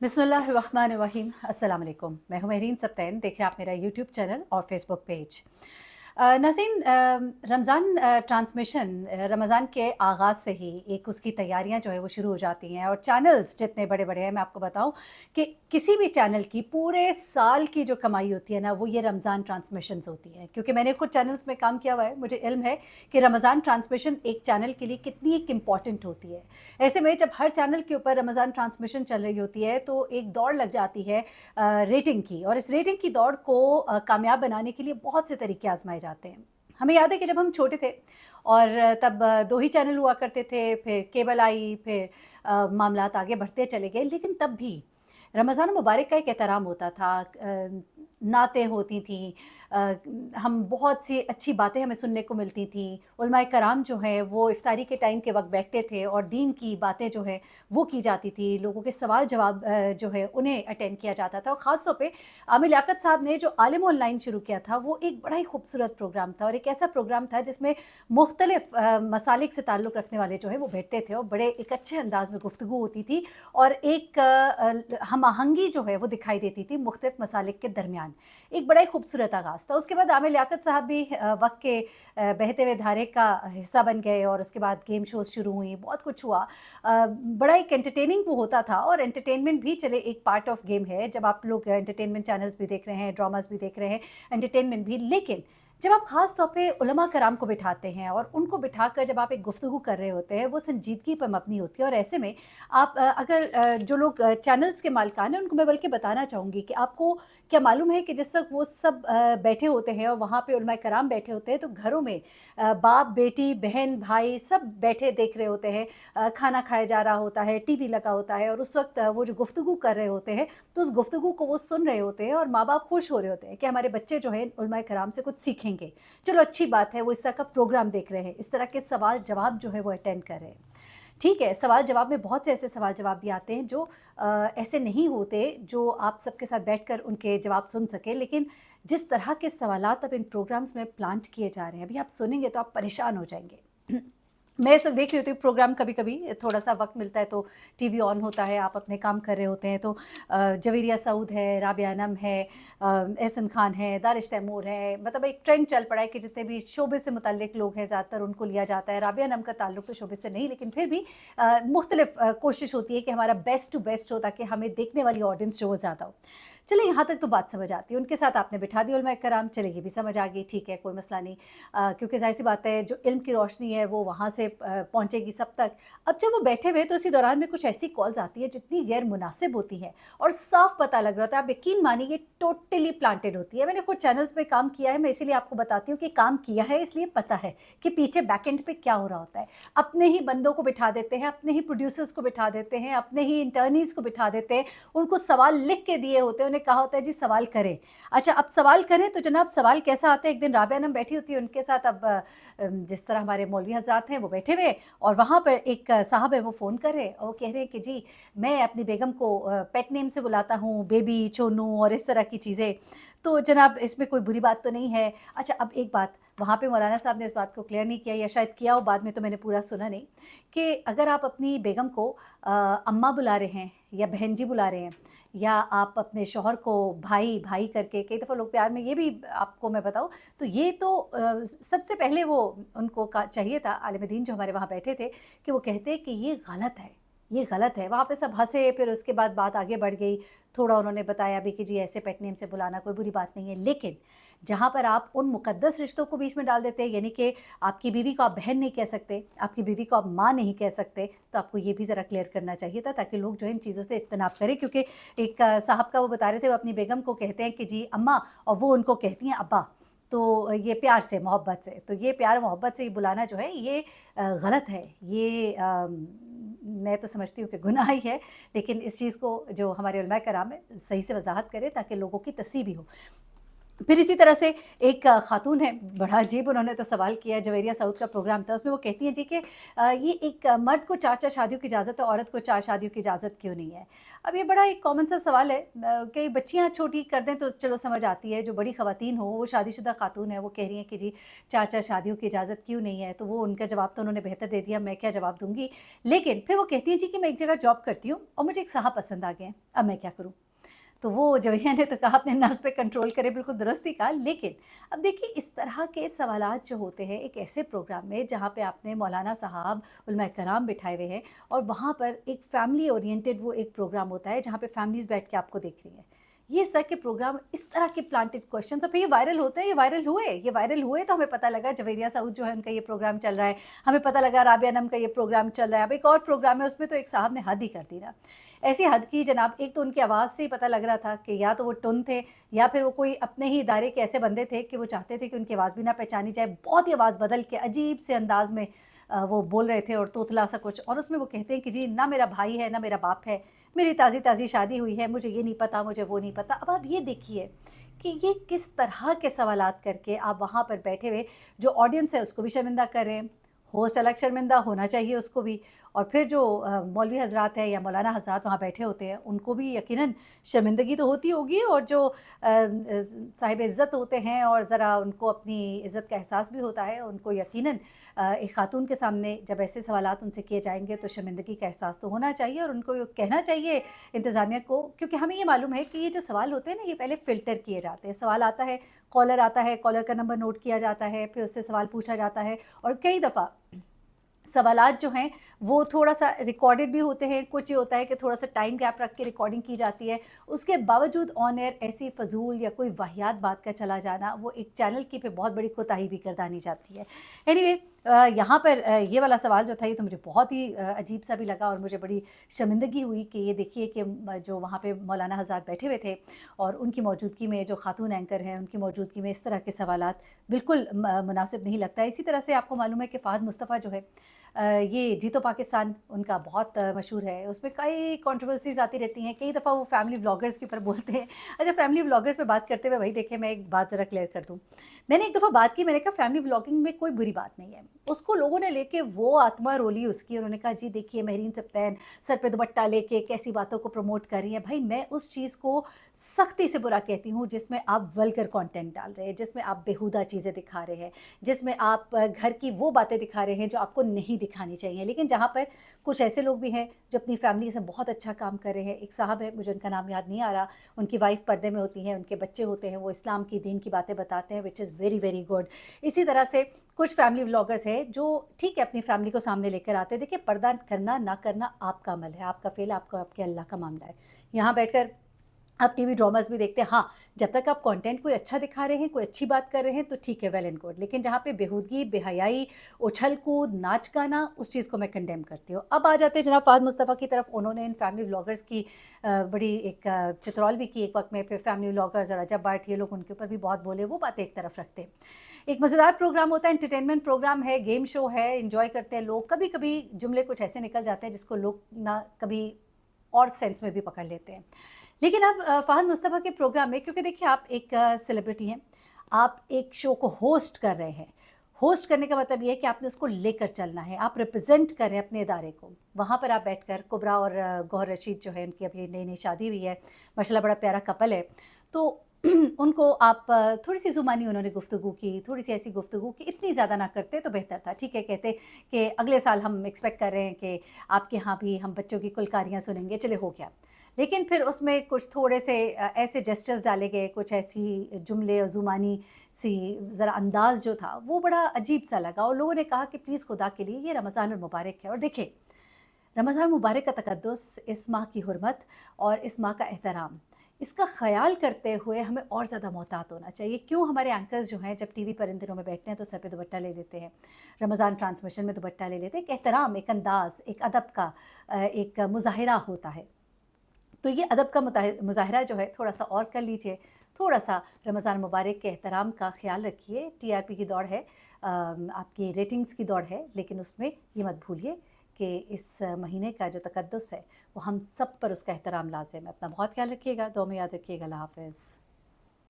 बिस्मिल्लाहिर्रहमानिर्रहीम। अस्सलाम वालेकुम। मैं हूँ मेहरीन सब्तैन। देख रहे हैं आप मेरा यूट्यूब चैनल और फेसबुक पेज। नाज़रीन, रमज़ान ट्रांसमिशन रमज़ान के आगाज़ से ही एक उसकी तैयारियां जो है वो शुरू हो जाती हैं, और चैनल्स जितने बड़े बड़े हैं, मैं आपको बताऊं कि किसी भी चैनल की पूरे साल की जो कमाई होती है ना, वो ये रमज़ान ट्रांसमिशंस होती है। क्योंकि मैंने कुछ चैनल्स में काम किया हुआ है, मुझे इल्म है कि रमज़ान ट्रांसमिशन एक चैनल के लिए कितनी एक इम्पॉर्टेंट होती है। ऐसे में जब हर चैनल के ऊपर रमज़ान ट्रांसमिशन चल रही होती है तो एक दौड़ लग जाती है रेटिंग की, और इस रेटिंग की दौड़ को कामयाब बनाने के लिए बहुत से तरीके आजमाए जाते हैं। हमें याद है कि जब हम छोटे थे और तब दो ही चैनल हुआ करते थे, फिर केबल आई, फिर मामलात आगे बढ़ते चले गए, लेकिन तब भी रमज़ान मुबारक का एक एहतराम होता था। नातें होती थीं, हम बहुत सी अच्छी बातें हमें सुनने को मिलती थीं। उलमाए कराम जो हैं वो इफ्तारी के टाइम के वक्त बैठते थे और दीन की बातें जो है वो की जाती थी। लोगों के सवाल जवाब जो है उन्हें अटेंड किया जाता था। और ख़ास तौर पे आमिर लियाकत साहब ने जो आलिम ऑनलाइन शुरू किया था, वो एक बड़ा ही खूबसूरत प्रोग्राम था, और एक ऐसा प्रोग्राम था जिसमें मुख्तलिफ मसालिक से ताल्लुक़ रखने वाले जो है वो बैठते थे और बड़े एक अच्छे अंदाज में गुफ्तगू होती थी, और एक हम आहंगी जो है वो दिखाई देती थी मुख्तलिफ मसालिक के दरमियान। एक बड़ा ही खूबसूरत आगाज़ था। उसके बाद आमिर लियाकत साहब भी वक्त के बहते हुए धारे का हिस्सा बन गए, और उसके बाद गेम शोज़ शुरू हुई, बहुत कुछ हुआ। बड़ा एक एंटरटेनिंग वो होता था, और एंटरटेनमेंट भी चले एक पार्ट ऑफ गेम है। जब आप लोग एंटरटेनमेंट चैनल्स भी देख रहे हैं, ड्रामास भी देख रहे हैं, एंटरटेनमेंट भी, लेकिन जब आप ख़ास तौर पे उलमा कराम को बिठाते हैं और उनको बिठाकर जब आप एक गुफ्तगू कर रहे होते हैं, वो संजीदगी पर मबनी होती है। और ऐसे में आप अगर जो लोग चैनल्स के मालिकान हैं, उनको मैं बल्कि बताना चाहूँगी कि आपको क्या मालूम है कि जिस वक़्त वो सब बैठे होते हैं और वहाँ पे उलमाए कराम बैठे होते हैं, तो घरों में बाप, बेटी, बहन, भाई सब बैठे देख रहे होते हैं। खाना खाया जा रहा होता है, टीवी लगा होता है, और उस वक़्त वो जो गुफ्तगू कर रहे होते हैं, तो उस गुफ्तगू को वो सुन रहे होते हैं, और माँ-बाप खुश हो रहे होते हैं कि हमारे बच्चे जो हैं उलमाए कराम से कुछ सीखेंगे। चलो अच्छी बात है, वो इस तरह का प्रोग्राम देख रहे हैं, इस तरह के सवाल-जवाब जो है वो अटेंड कर रहे हैं। ठीक है, सवाल-जवाब में बहुत से ऐसे सवाल-जवाब भी आते हैं जो ऐसे नहीं होते जो आप सबके साथ बैठकर उनके जवाब सुन सकें, लेकिन जिस तरह के सवालात अब इन प्रोग्राम्स में प्लांट किए जा रहे हैं, अभी आप सुनेंगे तो आप परेशान हो जाएँगे। मैं इस वक़्त देख रही होती हूँ प्रोग्राम, कभी-कभी थोड़ा-सा वक़्त मिलता है तो टीवी ऑन होता है, आप अपने काम कर रहे होते हैं, तो जवेरिया सऊद है, राबिया अनम है, एहसन खान है, दानिश तैमूर है, मतलब एक ट्रेंड चल पड़ा है कि जितने भी शोबे से मुतल्लिक लोग हैं ज़्यादातर उनको लिया जाता है। राबिया अनम का ताल्लुक तो शोबे से नहीं, लेकिन फिर भी मुख्तलिफ कोशिश होती है कि हमारा बेस्ट टू बेस्ट हो, ताकि हमें देखने वाली ऑडियंस जो वो ज़्यादा हो। चलिए यहाँ तक तो बात समझ आती है, उनके साथ आपने बिठा दिया उलमाए कराम, चलिए ये भी समझ आ गई, ठीक है, कोई मसला नहीं। क्योंकि ज़ाहिर-सी बात है जो इल्म की रोशनी है वो वहाँ से पहुँचेगी सब तक। अब जब वो बैठे हुए तो इसी दौरान में कुछ ऐसी कॉल्स आती हैं जितनी गैर मुनासिब होती हैं, और साफ़ पता लग रहा होता है, आप यकीन मानिए ये टोटली प्लांटेड होती है। मैंने कुछ चैनल्स पे काम किया है, मैं इसीलिए आपको बताती हूँ कि काम किया है इसलिए पता है कि पीछे बैक एंड पे क्या हो रहा होता है। अपने ही बंदों को बिठा देते हैं, अपने ही प्रोड्यूसर्स को बिठा देते हैं, अपने ही इंटर्नीज़ को बिठा देते हैं, उनको सवाल लिख के दिए होते हैं, उन्हें कहा होता है जी सवाल करें। अच्छा, अब सवाल करें तो जनाब सवाल कैसा आता है, एक दिन राबिया अनम बैठी होती है उनके साथ, अब जिस तरह हमारे मौलवी हज़रात हैं वो बैठे हुए, और वहाँ पर एक साहब है वो फ़ोन कर रहे हैं, और वो कह रहे हैं कि जी मैं अपनी बेगम को पेट नेम से बुलाता हूँ, बेबी, चोनू और इस तरह की चीज़ें, तो जनाब इसमें कोई बुरी बात तो नहीं है। अच्छा, अब एक बात, वहाँ पे मौलाना साहब ने इस बात को क्लियर नहीं किया, या शायद किया हो बाद में, तो मैंने पूरा सुना नहीं, कि अगर आप अपनी बेगम को अम्मा बुला रहे हैं या बहन जी बुला रहे हैं, या आप अपने शौहर को भाई भाई करके, कई दफ़ा लोग प्यार में ये भी, आपको मैं बताऊँ तो ये तो सबसे पहले वो उनको चाहिए था, आलिम दीन जो हमारे वहाँ बैठे थे, कि वो कहते कि ये गलत है, ये गलत है। वहाँ पे सब हंसे, फिर उसके बाद बात आगे बढ़ गई, थोड़ा उन्होंने बताया भी कि जी ऐसे पेट नेम से बुलाना कोई बुरी बात नहीं है, लेकिन जहाँ पर आप उन मुकद्दस रिश्तों को बीच में डाल देते हैं, यानी कि आपकी बीवी को आप बहन नहीं कह सकते, आपकी बीवी को आप माँ नहीं कह सकते, तो आपको ये भी ज़रा क्लियर करना चाहिए था, ताकि लोग जो है इन चीज़ों से इज्तनाब करें। क्योंकि एक साहब का वो बता रहे थे, वो अपनी बेगम को कहते हैं कि जी अम्मा, और वो उनको कहती हैं अब्बा, तो ये प्यार से, मोहब्बत से, तो ये प्यार मोहब्बत से ये बुलाना जो है ये गलत है। ये मैं तो समझती हूँ कि गुनाह ही है, लेकिन इस चीज़ को जो हमारे उलमाए कराम है सही से वजाहत करें, ताकि लोगों की तस्सीह भी हो। फिर इसी तरह से एक खातून है, बड़ा अजीब उन्होंने तो सवाल किया है, जवेरिया साउथ का प्रोग्राम था, उसमें वो कहती हैं जी कि ये एक मर्द को 4-4 शादियों की इजाज़त है, औरत को 4 शादियों की इजाज़त क्यों नहीं है? अब ये बड़ा एक कॉमन सा सवाल है, कि बच्चियाँ छोटी कर दें तो चलो समझ आती है, जो बड़ी ख़वातीन हो, वो शादीशुदा खातून है, वो कह रही हैं कि जी 4-4 शादियों की इजाज़त क्यों नहीं है? तो वो उनका जवाब तो उन्होंने बेहतर दे दिया, मैं क्या जवाब दूँगी? लेकिन फिर वो कहती हैं जी कि मैं एक जगह जॉब करती हूँ और मुझे एक साहब पसंद आ गए हैं, अब मैं क्या करूँ? तो वो जवेरिया ने तो कहा अपने नफ्स पे कंट्रोल करें, बिल्कुल दुरुस्त ही कहा। लेकिन अब देखिए इस तरह के सवालात जो होते हैं एक ऐसे प्रोग्राम में जहाँ पे आपने मौलाना साहब, उलमाए कराम बिठाए हुए हैं और वहाँ पर एक फैमिली ओरिएंटेड वो एक प्रोग्राम होता है जहाँ पे फैमिलीज़ बैठ के आपको देख रही हैं। ये इस तरह के प्रोग्राम, इस तरह के प्लांटेड क्वेश्चंस और फिर ये वायरल होते हैं, ये वायरल हुए तो हमें पता लगा जवेरिया साउद जो है उनका ये प्रोग्राम चल रहा है। हमें पता लगा राबिया नम का ये प्रोग्राम चल रहा है। अब एक और प्रोग्राम है उसमें तो एक साहब ने हद ही कर दी ना। ऐसी हद की जनाब, एक तो उनकी आवाज़ से ही पता लग रहा था कि या तो वो टुन थे या फिर वो कोई अपने ही इदारे के ऐसे बंदे थे कि वो चाहते थे कि उनकी आवाज़ भी ना पहचानी जाए। बहुत ही आवाज़ बदल के अजीब से अंदाज़ में वो बोल रहे थे और तोतला सा कुछ, और उसमें वो कहते हैं कि जी ना मेरा भाई है, ना मेरा बाप है, मेरी ताज़ी-ताज़ी शादी हुई है, मुझे ये नहीं पता, मुझे वो नहीं पता। अब आप ये देखिए कि ये किस तरह के सवालात करके आप वहाँ पर बैठे हुए जो ऑडियंस है उसको भी शर्मिंदा कर रहे हैं। होस्ट अलग शर्मिंदा होना चाहिए उसको भी, और फिर जो मौलवी हज़रात हैं या मौलाना हज़रात वहाँ बैठे होते हैं, उनको भी यकीनन शर्मिंदगी तो होती होगी, और जो साहिब इज़्ज़त होते हैं और ज़रा उनको अपनी इज़्ज़त का एहसास भी होता है, उनको यकीनन एक खातून के सामने जब ऐसे सवालात उनसे किए जाएँगे तो शर्मिंदगी का एहसास तो होना चाहिए, और उनको ये कहना चाहिए इंतज़ामिया को, क्योंकि हमें ये मालूम है कि ये जो सवाल होते हैं ना, ये पहले फ़िल्टर किए जाते हैं। सवाल आता है, कॉलर का नंबर नोट किया जाता है, फिर उससे सवाल पूछा जाता है, और कई दफ़ा सवालात जो हैं वो थोड़ा-सा रिकॉर्डेड भी होते हैं, कुछ ये होता है कि थोड़ा-सा टाइम गैप रख के रिकॉर्डिंग की जाती है। उसके बावजूद ऑन एयर ऐसी फ़ज़ूल या कोई वाहियात बात का चला जाना, वो एक चैनल की फिर बहुत बड़ी कोताही भी गर्दानी जाती है। एनीवे, यहाँ पर ये वाला सवाल जो था ये तो मुझे बहुत ही अजीब-सा भी लगा, और मुझे बड़ी शर्मिंदगी हुई कि ये देखिए कि जो वहाँ पे मौलाना हज़रात बैठे हुए थे और उनकी मौजूदगी में जो खातून एंकर हैं, उनकी मौजूदगी में इस तरह के सवालात बिल्कुल मुनासिब नहीं लगता है। इसी तरह से आपको मालूम है कि फ़ाहद मुस्तफ़ा जो है, ये जी तो पाकिस्तान उनका बहुत मशहूर है, उसमें कई कंट्रोवर्सीज़ आती रहती हैं, कई दफ़ा वो फैमिली व्लॉगर्स के ऊपर बोलते हैं। अच्छा, फैमिली व्लॉगर्स पे बात करते हुए भाई देखिए मैं एक बात ज़रा क्लियर कर दूँ। मैंने एक दफ़ा बात की, मैंने कहा फैमिली व्लॉगिंग में कोई बुरी बात नहीं है। उसको लोगों ने लेके वो आत्मा रोली उसकी, उन्होंने कहा जी देखिए महरीन सब्तैन सर पे दुपट्टा लेके कैसी बातों को प्रमोट कर रही हैं। भाई मैं उस चीज़ को सख्ती से बुरा कहती हूँ जिसमें आप वल्गर कंटेंट डाल रहे हैं, जिसमें आप बेहुदा चीज़ें दिखा रहे हैं, जिसमें आप घर की वो बातें दिखा रहे हैं जो आपको नहीं दिखानी चाहिए। लेकिन जहाँ पर कुछ ऐसे लोग भी हैं जो अपनी फैमिली से बहुत अच्छा काम कर रहे हैं। एक साहब है, मुझे उनका नाम याद नहीं आ रहा, उनकी वाइफ़ पर्दे में होती हैं, उनके बच्चे होते हैं, वो इस्लाम की दीन की बातें बताते हैं, which is very, very good. इसी तरह से कुछ फैमिली व्लॉगर्स हैं जो ठीक है अपनी फैमिली को सामने लेकर आते हैं। देखिए पर्दा करना ना करना आपका अमल है, आपका फ़ेल आपका आपके अल्लाह का मामला है। यहाँ बैठकर आप टीवी ड्रामास भी देखते हैं, हाँ, जब तक आप कंटेंट कोई अच्छा दिखा रहे हैं, कोई अच्छी बात कर रहे हैं तो ठीक है, वेल एंड गुड। लेकिन जहाँ पे बेहूदगी, बेहयाई, उछल-कूद, नाच-गाना, उस चीज़ को मैं कंडेम करती हूँ। अब आ जाते हैं जनाब फ़ाज़ मुस्तफ़ा की तरफ, उन्होंने इन फैमिली व्लॉगर्स की बड़ी एक चित्रौल भी की एक वक़्त में, फिर फैमिली व्लॉगर्स और अजब बार्ट ये लोग उनके ऊपर भी बहुत बोले, वो बातें एक तरफ रखते हैं। एक मज़ेदार प्रोग्राम होता है, एंटरटेनमेंट प्रोग्राम है, गेम शो है, एन्जॉय करते हैं लोग। कभी-कभी जुमले कुछ ऐसे निकल जाते हैं जिसको लोग ना कभी और सेंस में भी पकड़ लेते हैं। लेकिन अब फ़ाहद मुस्तफ़ा के प्रोग्राम में, क्योंकि देखिए आप एक सेलिब्रिटी हैं, आप एक शो को होस्ट कर रहे हैं। होस्ट करने का मतलब ये है कि आपने उसको लेकर चलना है, आप रिप्रेज़ेंट कर रहे हैं अपने इदारे को। वहाँ पर आप बैठकर कुबरा और गौहर रशीद जो है उनकी अभी नई-नई शादी हुई है, माशाल्लाह बड़ा प्यारा कपल है। तो उनको आप थोड़ी-सी ज़ुबानी उन्होंने गुफ्तगू की, थोड़ी-सी ऐसी गुफ्तगू की, इतनी ज़्यादा ना करते तो बेहतर था। ठीक है, कहते कि अगले साल हम एक्सपेक्ट कर रहे हैं कि आपके यहाँ भी हम बच्चों की कुलकारियाँ सुनेंगे, चलिए हो गया। लेकिन फिर उसमें कुछ थोड़े से ऐसे जेस्चर्स डाले गए, कुछ ऐसी जुमले और ज़ुबानी सी ज़रा अंदाज़ जो था वो बड़ा अजीब-सा लगा, और लोगों ने कहा कि प्लीज़ खुदा के लिए ये रमज़ानुल मुबारक है, और देखिए रमज़ान मुबारक का तक़द्दुस, इस माह की हुर्मत और इस माह का एहतराम, इसका ख़याल करते हुए हमें और ज़्यादा मोहतात होना चाहिए। क्यों हमारे एंकर्स जो हैं जब टीवी पर इन दिनों में बैठते हैं तो सर पे दुपट्टा ले लेते हैं, रमज़ान ट्रांसमिशन में दुपट्टा ले लेते हैं। एक एहतराम, एक अंदाज़, एक अदब का एक मुज़ाहिरा होता है। तो ये अदब का मुज़ाहिरा जो है थोड़ा-सा और कर लीजिए, थोड़ा-सा रमज़ान मुबारक के एहतराम का ख़्याल रखिए। टीआरपी की दौड़ है, आपकी रेटिंग्स की दौड़ है, लेकिन उसमें ये मत भूलिए कि इस महीने का जो तक़द्दुस है, वो हम सब पर उसका एहतराम लाज़िम है। अपना बहुत ख़्याल रखिएगा, दुआ में याद रखिएगा। अल्लाह हाफ़िज़।